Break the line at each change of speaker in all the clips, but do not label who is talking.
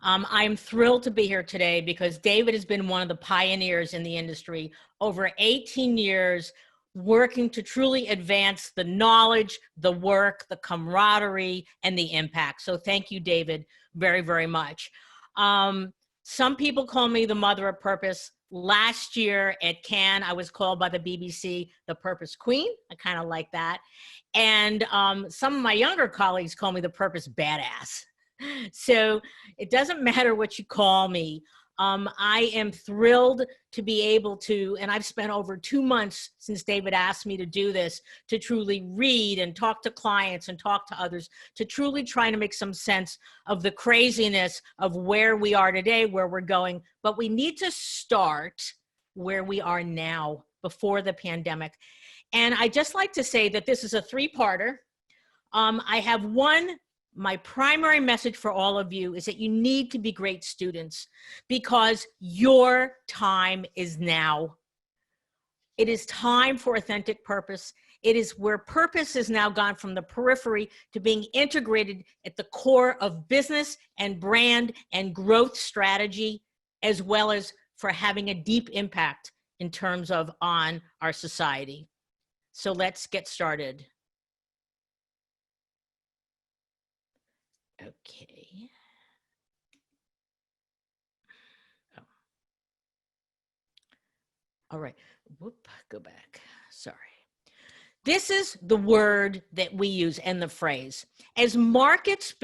I'm thrilled to be here today because David has been one of the pioneers in the industry over 18 years, working to truly advance the knowledge, the work, the camaraderie, and the impact. So thank you, David, very, very much. Some people call me the mother of purpose. Last year at Cannes, I was called by the BBC the Purpose Queen. I kind of like that. And some of my younger colleagues call me the Purpose Badass. So it doesn't matter what you call me. I am thrilled to be able to, and I've spent over 2 months since David asked me to do this, to truly read and talk to clients and talk to others, to truly try to make some sense of the craziness of where we are today, where we're going. But we need to start where we are now, before the pandemic. And I just like to say that this is a three-parter. I have my primary message for all of you is that you need to be great students because your time is now. It is time for authentic purpose. It is where purpose has now gone from the periphery to being integrated at the core of business and brand and growth strategy, as well as for having a deep impact in terms of on our society. So let's get started. Okay. Oh. All right. Whoop, go back. Sorry. This is the word that we use and the phrase. As markets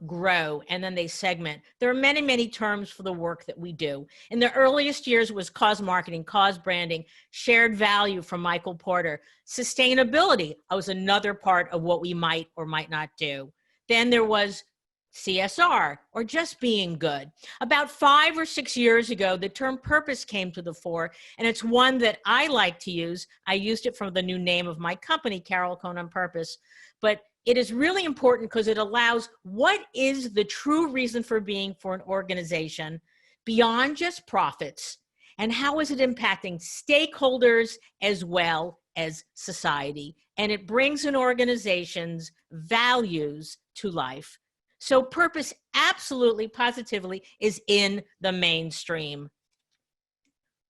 grow, and then they segment, there are many, many terms for the work that we do. In the earliest years, it was cause marketing, cause branding, shared value from Michael Porter. Sustainability was another part of what we might or might not do. Then there was CSR, or just being good. About 5 or 6 years ago, the term purpose came to the fore, and it's one that I like to use. I used it from the new name of my company, Carol Cohn on Purpose. But it is really important because it allows what is the true reason for being for an organization beyond just profits, and how is it impacting stakeholders as well as society. And it brings an organization's values to life. So purpose absolutely, positively is in the mainstream.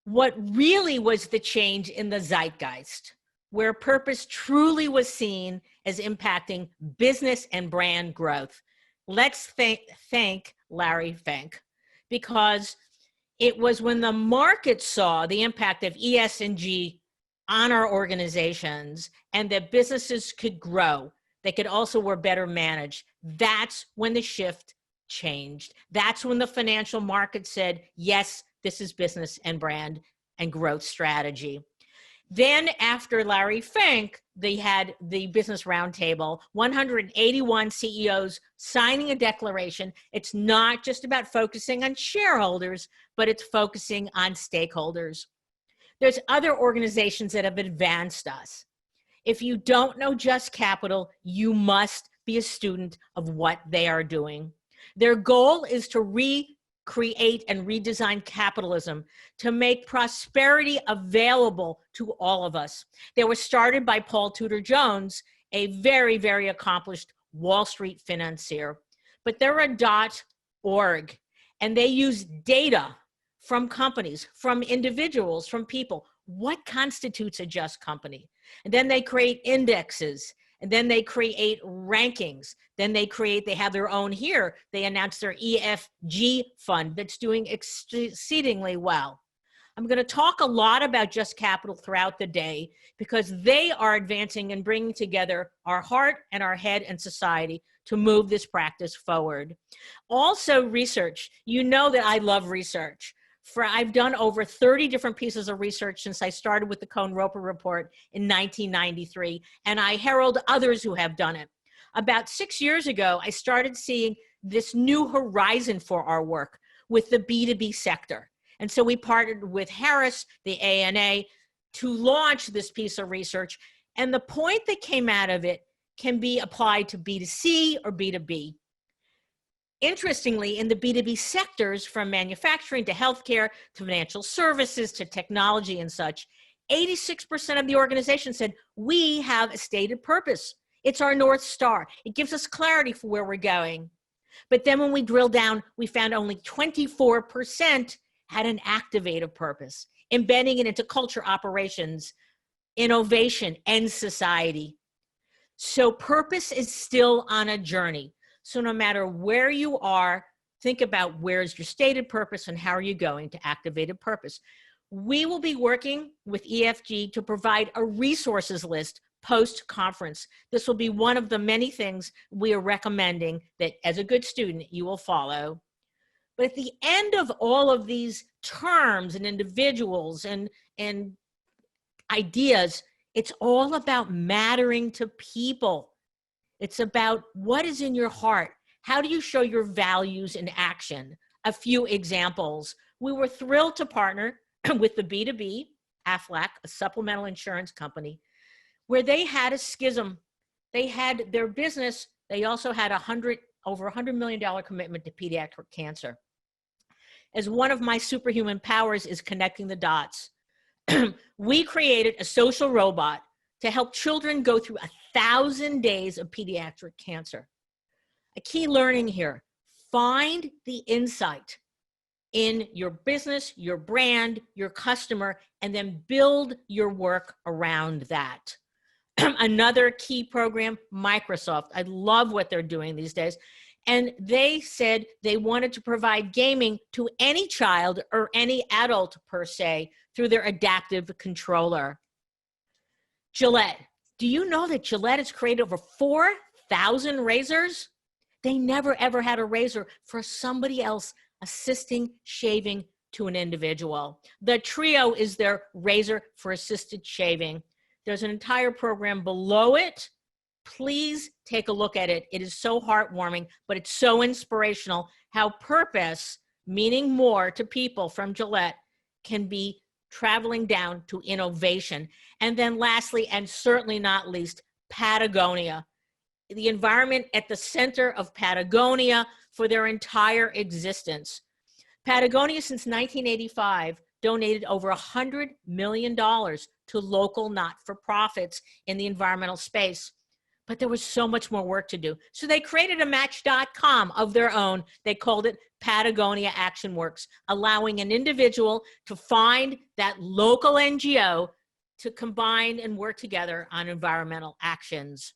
What really was the change in the zeitgeist, where purpose truly was seen as impacting business and brand growth. Let's thank Larry Fink, because it was when the market saw the impact of ESG on our organizations and that businesses could grow. They could also were better managed. That's when the shift changed. That's when the financial market said, yes, this is business and brand and growth strategy. Then after Larry Fink, they had the Business Roundtable, 181 CEOs signing a declaration. It's not just about focusing on shareholders, but it's focusing on stakeholders. There's other organizations that have advanced us. If you don't know Just Capital, you must be a student of what they are doing. Their goal is to recreate and redesign capitalism to make prosperity available to all of us. They were started by Paul Tudor Jones, a very, very accomplished Wall Street financier. But they're a .org, and they use data from companies, from individuals, from people. What constitutes a just company? And then they create indexes, and then they create rankings. Then they have their own here. They announced their EFG fund that's doing exceedingly well. I'm going to talk a lot about Just Capital throughout the day because they are advancing and bringing together our heart and our head and society to move this practice forward. Also research. You know that I love research. I've done over 30 different pieces of research since I started with the Cohn-Roper Report in 1993, and I herald others who have done it. About 6 years ago, I started seeing this new horizon for our work with the B2B sector. And so we partnered with Harris, the ANA, to launch this piece of research. And the point that came out of it can be applied to B2C or B2B. Interestingly, in the B2B sectors, from manufacturing to healthcare to financial services to technology and such, 86% of the organization said, we have a stated purpose. It's our North Star. It gives us clarity for where we're going. But then when we drilled down, we found only 24% had an activated purpose, embedding it into culture, operations, innovation, and society. So purpose is still on a journey. So no matter where you are, think about where's your stated purpose and how are you going to activated purpose. We will be working with EFG to provide a resources list post-conference. This will be one of the many things we are recommending that as a good student you will follow. But at the end of all of these terms and individuals and ideas, it's all about mattering to people. It's about what is in your heart. How do you show your values in action? A few examples. We were thrilled to partner with the B2B, Aflac, a supplemental insurance company, where they had a schism. They had their business. They also had over $100 million commitment to pediatric cancer. As one of my superhuman powers is connecting the dots, we created a social robot to help children go through 1,000 days of pediatric cancer. A key learning here, find the insight in your business, your brand, your customer, and then build your work around that. Another key program, Microsoft. I love what they're doing these days. And they said they wanted to provide gaming to any child or any adult per se through their adaptive controller. Gillette. Do you know that Gillette has created over 4,000 razors? They never ever had a razor for somebody else assisting shaving to an individual. The Trio is their razor for assisted shaving. There's an entire program below it. Please take a look at it. It is so heartwarming, but it's so inspirational how purpose, meaning more to people from Gillette, can be traveling down to innovation. And then lastly, and certainly not least, Patagonia. The environment at the center of Patagonia for their entire existence. Patagonia, since 1985, donated over $100 million to local not-for-profits in the environmental space. But there was so much more work to do. So they created a Match.com of their own. They called it Patagonia Action Works, allowing an individual to find that local NGO to combine and work together on environmental actions.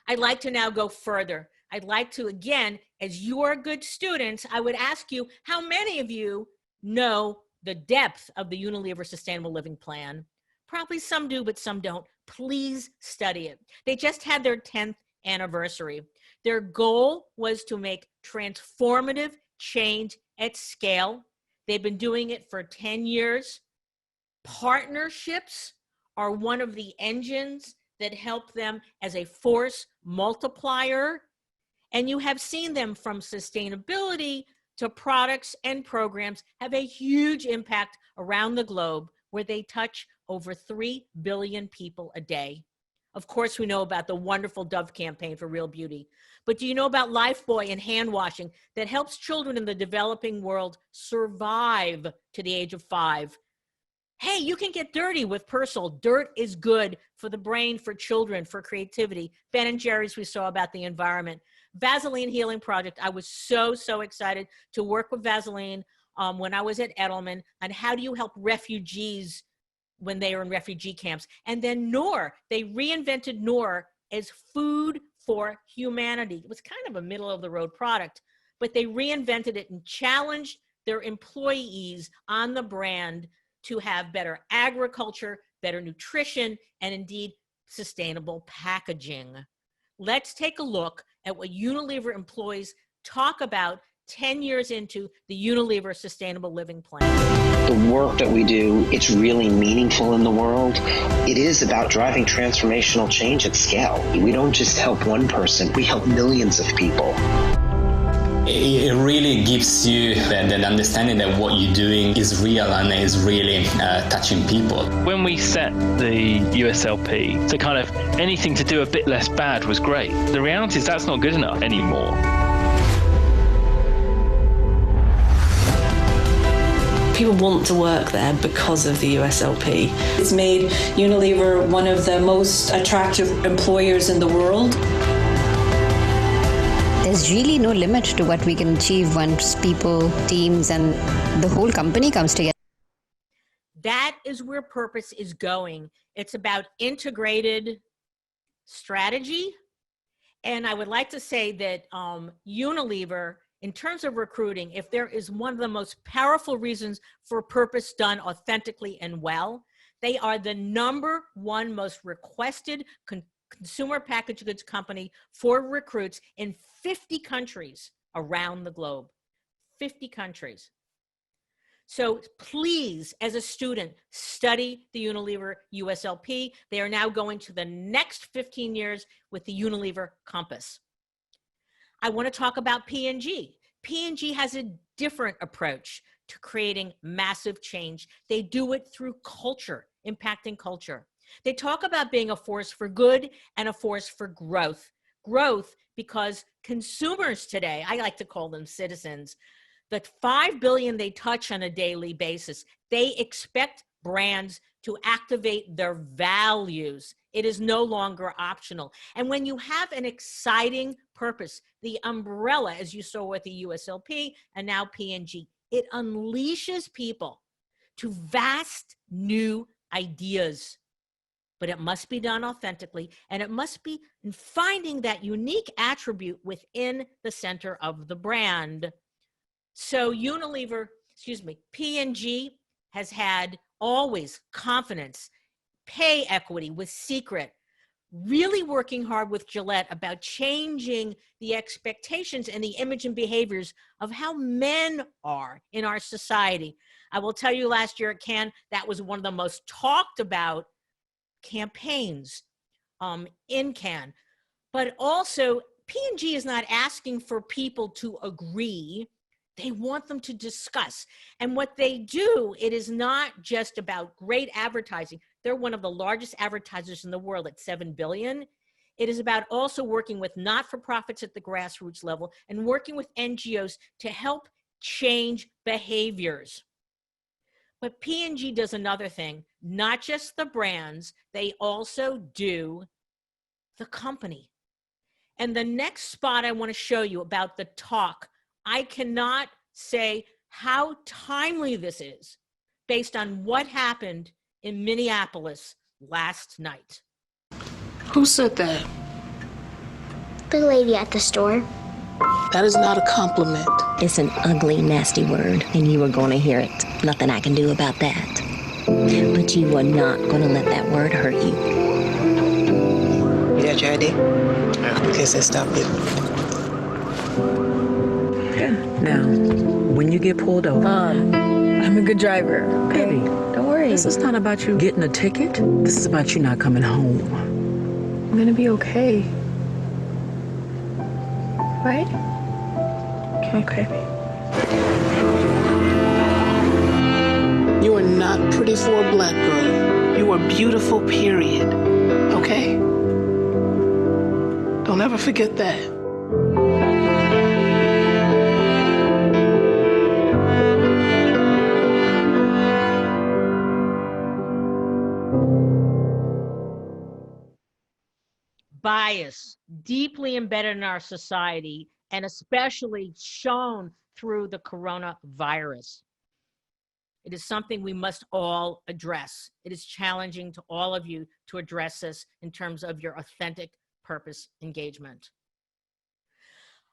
I'd like to now go further. I'd like to, again, as you're good students, I would ask you, how many of you know the depth of the Unilever Sustainable Living Plan? Probably some do, but some don't. Please study it. They just had their 10th anniversary. Their goal was to make transformative change at scale. They've been doing it for 10 years. Partnerships are one of the engines that help them as a force multiplier. And you have seen them from sustainability to products and programs have a huge impact around the globe where they touch over 3 billion people a day. Of course, we know about the wonderful Dove campaign for real beauty. But do you know about Lifebuoy and hand washing that helps children in the developing world survive to the age of 5? Hey, you can get dirty with Persil. Dirt is good for the brain, for children, for creativity. Ben & Jerry's, we saw about the environment. Vaseline Healing Project. I was so excited to work with Vaseline when I was at Edelman on how do you help refugees when they are in refugee camps. And then Knorr, they reinvented Knorr as food for humanity. It was kind of a middle of the road product, but they reinvented it and challenged their employees on the brand to have better agriculture, better nutrition, and indeed sustainable packaging. Let's take a look at what Unilever employees talk about 10 years into the Unilever Sustainable Living Plan.
The work that we do, it's really meaningful in the world. It is about driving transformational change at scale. We don't just help one person, we help millions of people.
It really gives you the understanding that what you're doing is real and is really touching people.
When we set the USLP, so kind of anything to do a bit less bad was great. The reality is that's not good enough anymore.
People want to work there because of the USLP. It's made Unilever one of the most attractive employers in the world.
there's really no limit to what we can achieve once people, teams, and the whole company comes together.
That is where purpose is going. It's about integrated strategy. And I would like to say that Unilever, in terms of recruiting, if there is one of the most powerful reasons for purpose done authentically and well, they are the #1 most requested consumer packaged goods company for recruits in 50 countries around the globe. 50 countries. So please, as a student, study the Unilever USLP. They are now going to the next 15 years with the Unilever Compass. I want to talk about P&G. P&G has a different approach to creating massive change. They do it through culture, impacting culture. They talk about being a force for good and a force for growth. Growth because consumers today, I like to call them citizens, the 5 billion they touch on a daily basis, they expect brands to activate their values. It is no longer optional. And when you have an exciting purpose, the umbrella, as you saw with the USLP and now P&G, it unleashes people to vast new ideas. But it must be done authentically, and it must be in finding that unique attribute within the center of the brand. So P&G has had always confidence, pay equity with Secret, really working hard with Gillette about changing the expectations and the image and behaviors of how men are in our society. I will tell you, last year at Cannes, that was one of the most talked about campaigns in Cannes. But also, P&G is not asking for people to agree. They want them to discuss. And what they do, it is not just about great advertising. They're one of the largest advertisers in the world at $7 billion. It is about also working with not-for-profits at the grassroots level and working with NGOs to help change behaviors. But P&G does another thing, not just the brands, they also do the company. And the next spot I want to show you about the talk, I cannot say how timely this is based on what happened in Minneapolis last night.
Who said that?
The lady at the store.
That is not a compliment.
It's an ugly, nasty word, and you are going to hear it. Nothing I can do about that. But you are not going to let that word hurt you.
You got your ID? I guess that stopped it. Now, when you get pulled over,
I'm a good driver.
Baby,
don't worry.
This is not about you getting a ticket. This is about you not coming home.
I'm gonna be okay. Right? Okay.
You are not pretty for a black girl. You are beautiful, period. Okay? Don't ever forget that.
Bias, deeply embedded in our society, and especially shown through the coronavirus. It is something we must all address. It is challenging to all of you to address this in terms of your authentic purpose engagement.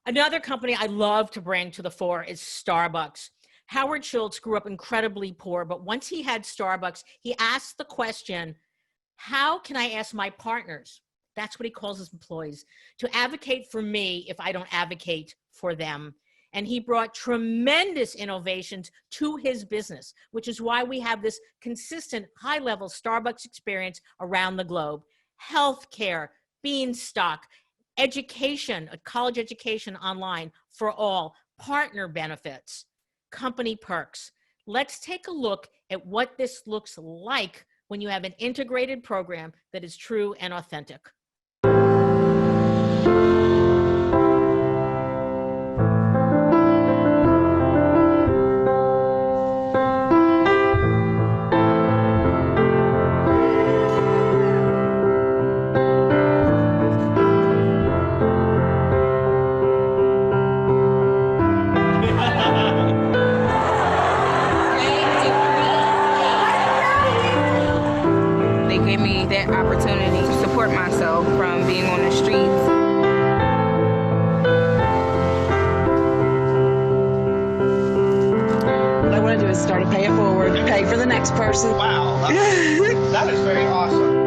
Another company I love to bring to the fore is Starbucks. Howard Schultz grew up incredibly poor, but once he had Starbucks, he asked the question, how can I ask my partners, that's what he calls his employees, to advocate for me if I don't advocate for them? And he brought tremendous innovations to his business, which is why we have this consistent high-level Starbucks experience around the globe. Healthcare, Beanstalk, education, college education online for all, partner benefits, company perks. Let's take a look at what this looks like when you have an integrated program that is true and authentic.
gave me that opportunity to support myself from being on the streets.
What I want to do is start to pay it forward, pay for the next person.
Wow, that is very awesome.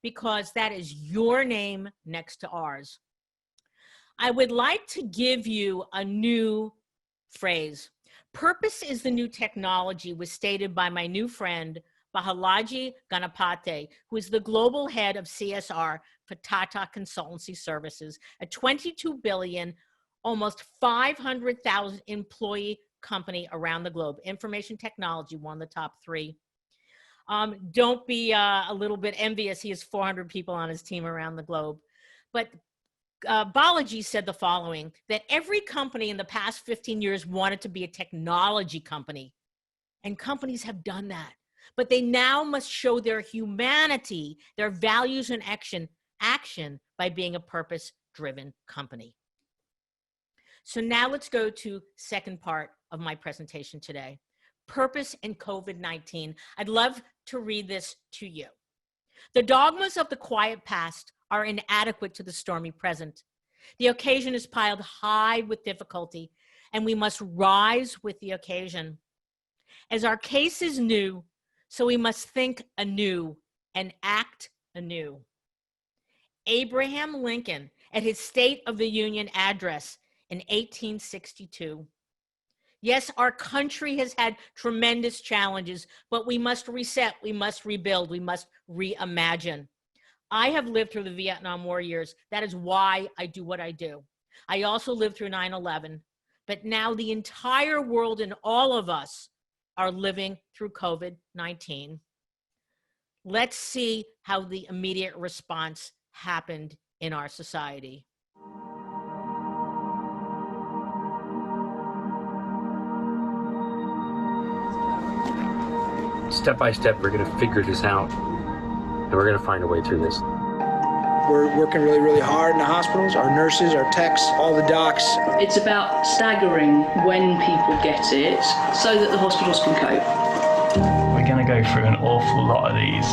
Because that is your name next to ours. I would like to give you a new phrase. Purpose is the new technology was stated by my new friend, Bahalaji Ganapate, who is the global head of CSR for Tata Consultancy Services, a 22 billion, almost 500,000 employee company around the globe. Information technology, one of the top 3. Don't be a little bit envious. He has 400 people on his team around the globe. But Balaji said the following, that every company in the past 15 years wanted to be a technology company. And companies have done that. But they now must show their humanity, their values and action by being a purpose-driven company. So now let's go to second part of my presentation today. Purpose and COVID-19. I'd love to read this to you. The dogmas of the quiet past are inadequate to the stormy present. The occasion is piled high with difficulty, and we must rise with the occasion. As our case is new, so we must think anew and act anew. Abraham Lincoln, at his State of the Union address in 1862. Yes, our country has had tremendous challenges, but we must reset, we must rebuild, we must reimagine. I have lived through the Vietnam War years. That is why I do what I do. I also lived through 9/11, but now the entire world and all of us are living through COVID-19. Let's see how the immediate response happened in our society.
Step by step, we're going to figure this out, and we're going to find a way through this.
We're working really, really hard in the hospitals, our nurses, our techs, all the docs.
It's about staggering when people get it so that the hospitals can cope.
We're going to go through an awful lot of these.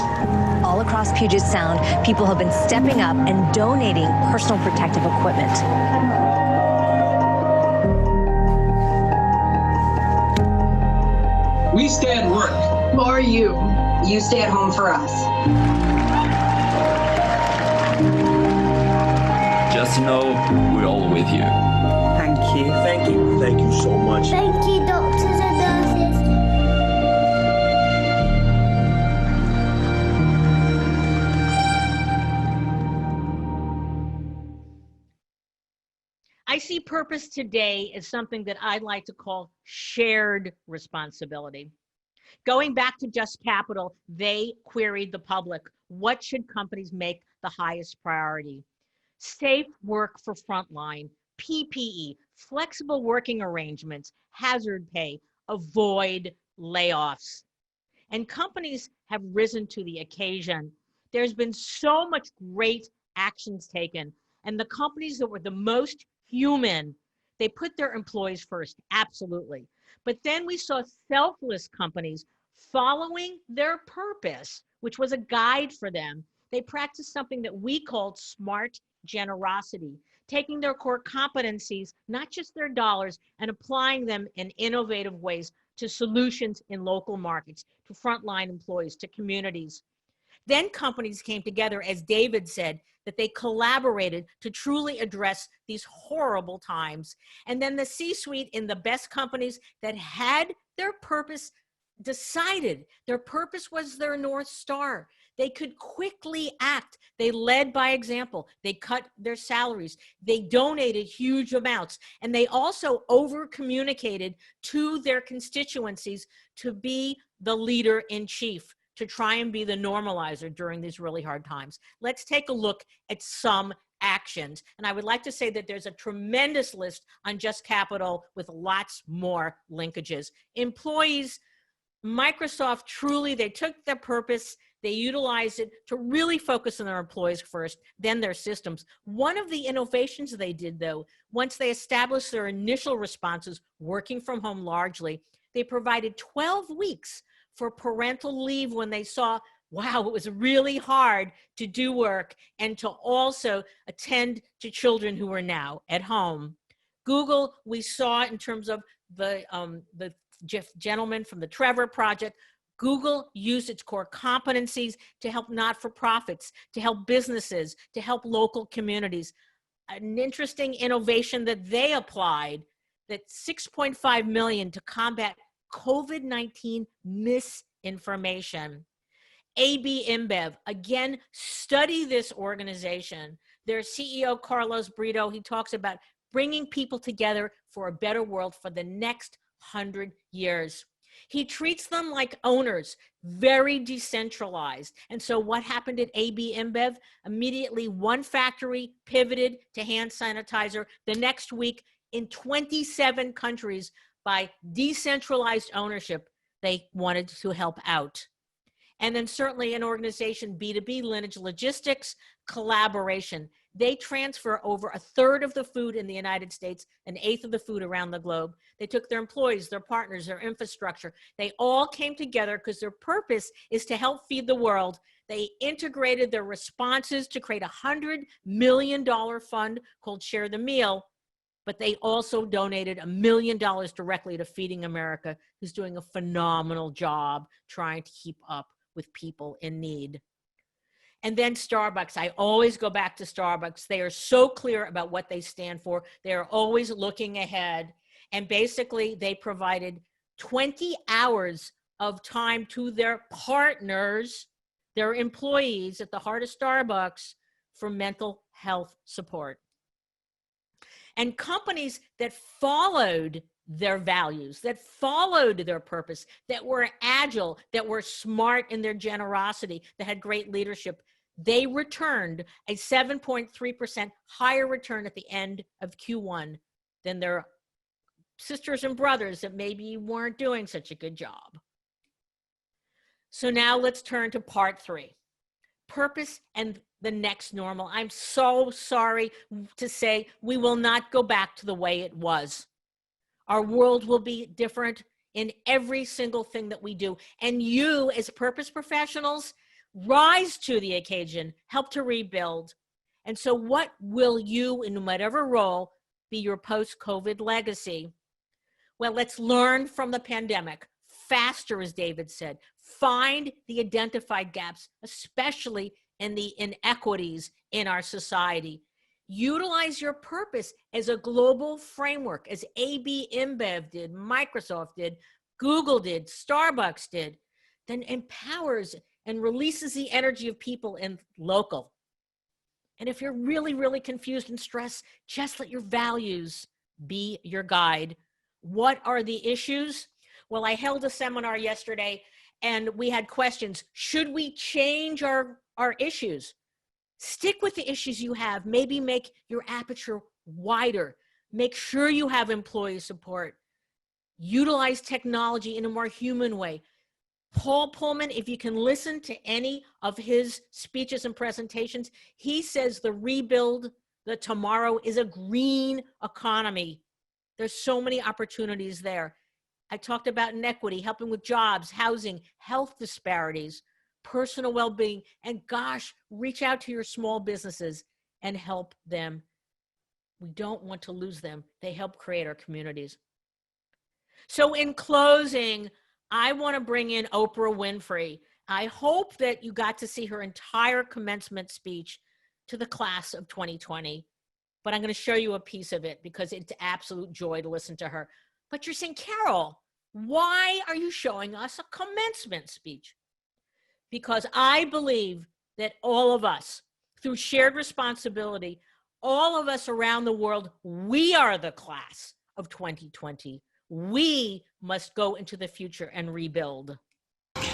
All across Puget Sound, people have been stepping up and donating personal protective equipment.
We stay at work for you. You stay at home for us.
Just know we're all with you.
Thank you. Thank you. Thank you so much.
Thank you, doctors and nurses.
I see purpose today as something that I'd like to call shared responsibility. Going back to Just Capital, they queried the public, what should companies make the highest priority? Safe work for frontline, PPE, flexible working arrangements, hazard pay, avoid layoffs. And companies have risen to the occasion. There's been so much great actions taken, and the companies that were the most human, they put their employees first, absolutely. But then we saw selfless companies following their purpose, which was a guide for them. They practiced something that we called smart generosity, taking their core competencies, not just their dollars, and applying them in innovative ways to solutions in local markets, to frontline employees, to communities. Then companies came together, as David said, that they collaborated to truly address these horrible times. And then the C-suite in the best companies that had their purpose decided, their purpose was their North Star. They could quickly act. They led by example. They cut their salaries. They donated huge amounts. And they also over-communicated to their constituencies to be the leader in chief, to try and be the normalizer during these really hard times. Let's take a look at some actions. And I would like to say that there's a tremendous list on Just Capital with lots more linkages. Employees Microsoft truly, they took their purpose, they utilized it to really focus on their employees first, then their systems. One of the innovations they did, though, once they established their initial responses, working from home largely, they provided 12 weeks for parental leave when they saw, wow, it was really hard to do work and to also attend to children who are now at home. Google, we saw in terms of the gentleman from the Trevor Project. Google used its core competencies to help not-for-profits, to help businesses, to help local communities. An interesting innovation that they applied, that $6.5 million to combat COVID-19 misinformation. AB InBev, again, study this organization. Their CEO, Carlos Brito, he talks about bringing people together for a better world for the next 100 years. He treats them like owners, very decentralized. And so what happened at AB InBev? Immediately one factory pivoted to hand sanitizer. The next week in 27 countries by decentralized ownership, they wanted to help out. And then certainly an organization, B2B, Lineage Logistics, collaboration. They transfer over 1/3 of the food in the United States, 1/8 of the food around the globe. They took their employees, their partners, their infrastructure. They all came together because their purpose is to help feed the world. They integrated their responses to create a $100 million fund called Share the Meal, but they also donated $1 million directly to Feeding America, who's doing a phenomenal job trying to keep up with people in need. And then Starbucks, I always go back to Starbucks. They are so clear about what they stand for. They are always looking ahead. And basically they provided 20 hours of time to their partners, their employees at the heart of Starbucks, for mental health support. And companies that followed their values, that followed their purpose, that were agile, that were smart in their generosity, that had great leadership, they returned a 7.3% higher return at the end of Q1 than their sisters and brothers that maybe weren't doing such a good job. So now let's turn to part 3, purpose and the next normal. I'm so sorry to say we will not go back to the way it was. Our world will be different in every single thing that we do. And you, as purpose professionals, rise to the occasion, help to rebuild. And so what will you, in whatever role, be your post-COVID legacy? Well, let's learn from the pandemic. Faster, as David said. Find the identified gaps, especially in the inequities in our society. Utilize your purpose as a global framework, as AB InBev did, Microsoft did, Google did, Starbucks did, then empowers and releases the energy of people in local. And if you're really, really confused and stressed, just let your values be your guide. What are the issues? Well, I held a seminar yesterday and we had questions. Should we change our issues? Stick with the issues you have. Maybe make your aperture wider. Make sure you have employee support. Utilize technology in a more human way. Paul Pullman, if you can listen to any of his speeches and presentations, he says the rebuild, the tomorrow is a green economy. There's so many opportunities there. I talked about inequity, helping with jobs, housing, health disparities, personal well-being, and gosh, reach out to your small businesses and help them. We don't want to lose them. They help create our communities. So in closing, I want to bring in Oprah Winfrey. I hope that you got to see her entire commencement speech to the class of 2020, but I'm going to show you a piece of it because it's absolute joy to listen to her. But you're saying, Carol, why are you showing us a commencement speech? Because I believe that all of us, through shared responsibility, all of us around the world, we are the class of 2020. We must go into the future and rebuild.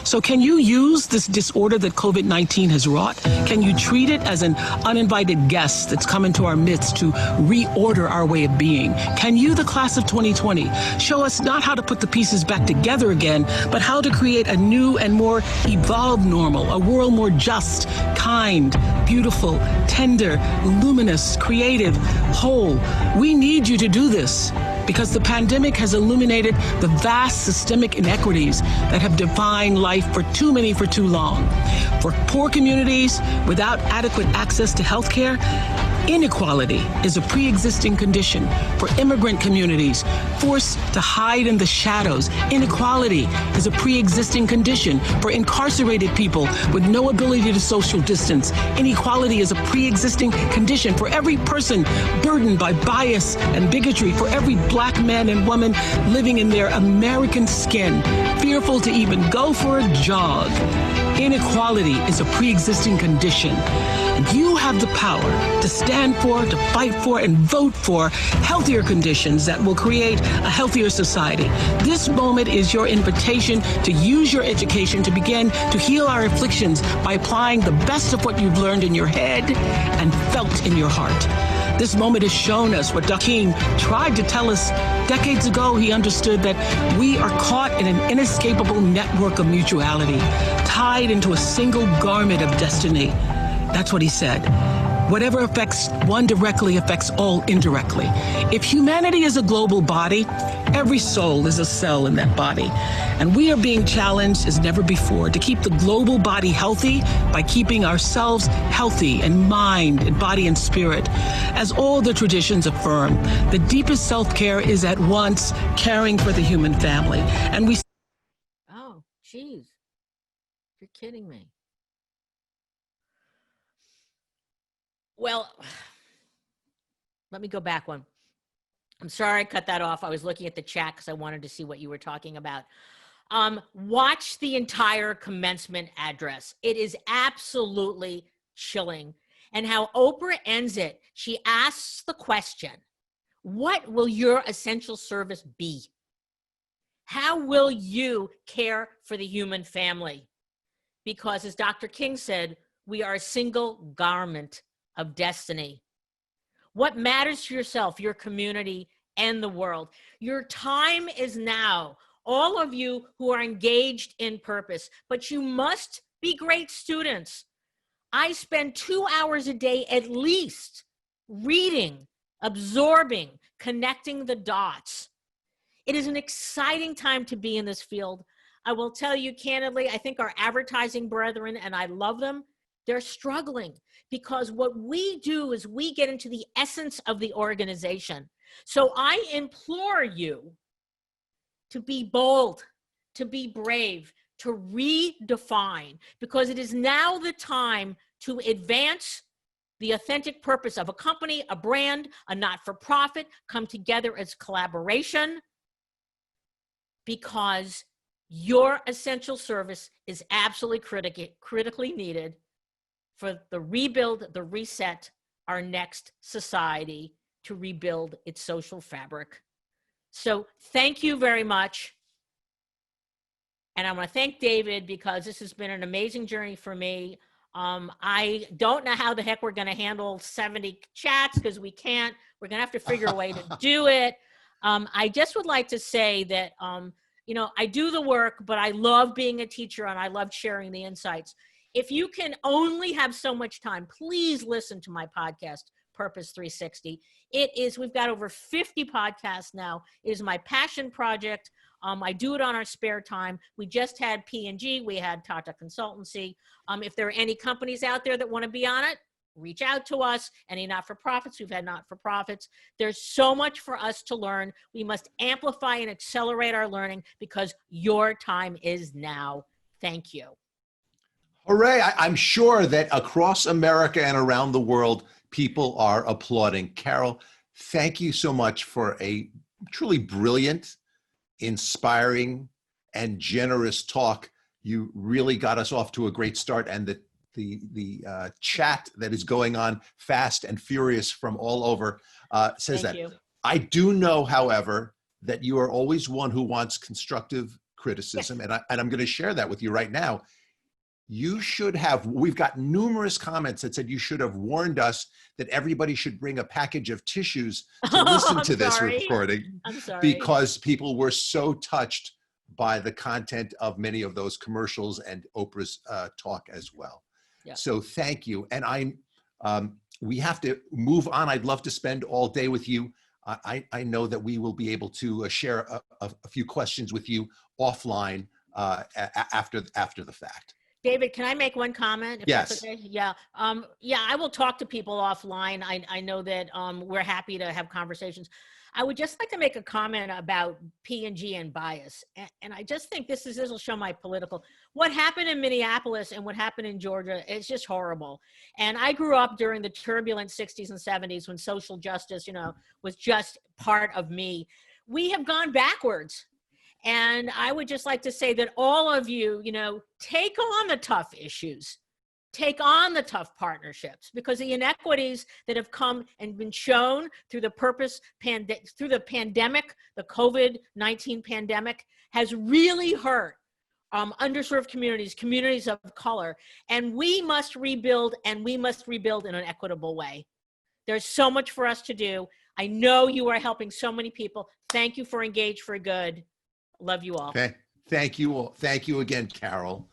So can you use this disorder that COVID-19 has wrought? Can you treat it as an uninvited guest that's come into our midst to reorder our way of being? Can you, the class of 2020, show us not how to put the pieces back together again, but how to create a new and more evolved normal, a world more just, kind, beautiful, tender, luminous, creative, whole? We need you to do this, because the pandemic has illuminated the vast systemic inequities that have defined life for too many for too long. For poor communities without adequate access to health care, inequality is a pre-existing condition. For immigrant communities forced to hide in the shadows, inequality is a pre-existing condition. For incarcerated people with no ability to social distance, inequality is a pre-existing condition. For every person burdened by bias and bigotry, for every Black man and woman living in their American skin, fearful to even go for a jog, inequality is a pre-existing condition. And you have the power to stand for, to fight for, and vote for healthier conditions that will create a healthier society. This moment is your invitation to use your education to begin to heal our afflictions by applying the best of what you've learned in your head and felt in your heart. This moment has shown us what Dr. King tried to tell us decades ago. He understood that we are caught in an inescapable network of mutuality, tied into a single garment of destiny. That's what he said. Whatever affects one directly affects all indirectly. If humanity is a global body, every soul is a cell in that body. And we are being challenged as never before to keep the global body healthy by keeping ourselves healthy in mind, in body, and spirit. As all the traditions affirm, the deepest self-care is at once caring for the human family. And we...
Oh, geez. You're kidding me. Well, let me go back one. I'm sorry I cut that off. I was looking at the chat because I wanted to see what you were talking about. Watch the entire commencement address. It is absolutely chilling. And how Oprah ends it, she asks the question, what will your essential service be? How will you care for the human family? Because as Dr. King said, we are a single garment of destiny. What matters to yourself, your community, and the world? Your time is now. All of you who are engaged in purpose, but you must be great students. I spend 2 hours a day at least reading, absorbing, connecting the dots. It is an exciting time to be in this field. I will tell you candidly, I think our advertising brethren, and I love them, they're struggling because what we do is we get into the essence of the organization. So I implore you to be bold, to be brave, to redefine, because it is now the time to advance the authentic purpose of a company, a brand, a not-for-profit, come together as collaboration, because your essential service is absolutely critically needed for the rebuild, the reset, our next society to rebuild its social fabric. So thank you very much. And I want to thank David because this has been an amazing journey for me. I don't know how the heck we're going to handle 70 chats because we can't. We're going to have to figure a way to do it. I just would like to say that, you know, I do the work, but I love being a teacher and I love sharing the insights. If you can only have so much time, please listen to my podcast, Purpose 360. It is, we've got over 50 podcasts now. It is my passion project. I do it on our spare time. We just had P&G, we had Tata Consultancy. If there are any companies out there that want to be on it, reach out to us. Any not-for-profits, we've had not-for-profits. There's so much for us to learn. We must amplify and accelerate our learning because your time is now. Thank you.
Hooray. I'm sure that across America and around the world, people are applauding. Carol, thank you so much for a truly brilliant, inspiring, and generous talk. You really got us off to a great start, and the chat that is going on fast and furious from all over says that. I do know, however, that you are always one who wants constructive criticism, and I'm going to share that with you right now. You should have, we've got numerous comments that said you should have warned us that everybody should bring a package of tissues to listen to this recording.
I'm sorry.
Because people were so touched by the content of many of those commercials and Oprah's talk as well. Yeah. So thank you. And we have to move on. I'd love to spend all day with you. I know that we will be able to share a few questions with you offline after the fact.
David, can I make one comment?
Yes.
Okay? Yeah. I will talk to people offline. I know that we're happy to have conversations. I would just like to make a comment about P&G and bias. And I just think this will show my political, what happened in Minneapolis and what happened in Georgia is just horrible. And I grew up during the turbulent 60s and 70s when social justice, was just part of me. We have gone backwards. And I would just like to say that all of you, take on the tough issues, take on the tough partnerships, because the inequities that have come and been shown through the pandemic, the COVID-19 pandemic, has really hurt underserved communities of color. And we must rebuild, and we must rebuild in an equitable way. There's so much for us to do. I know you are helping so many people. Thank you for Engage for Good. Love you all.
Okay. Thank you all. Thank you again, Carol.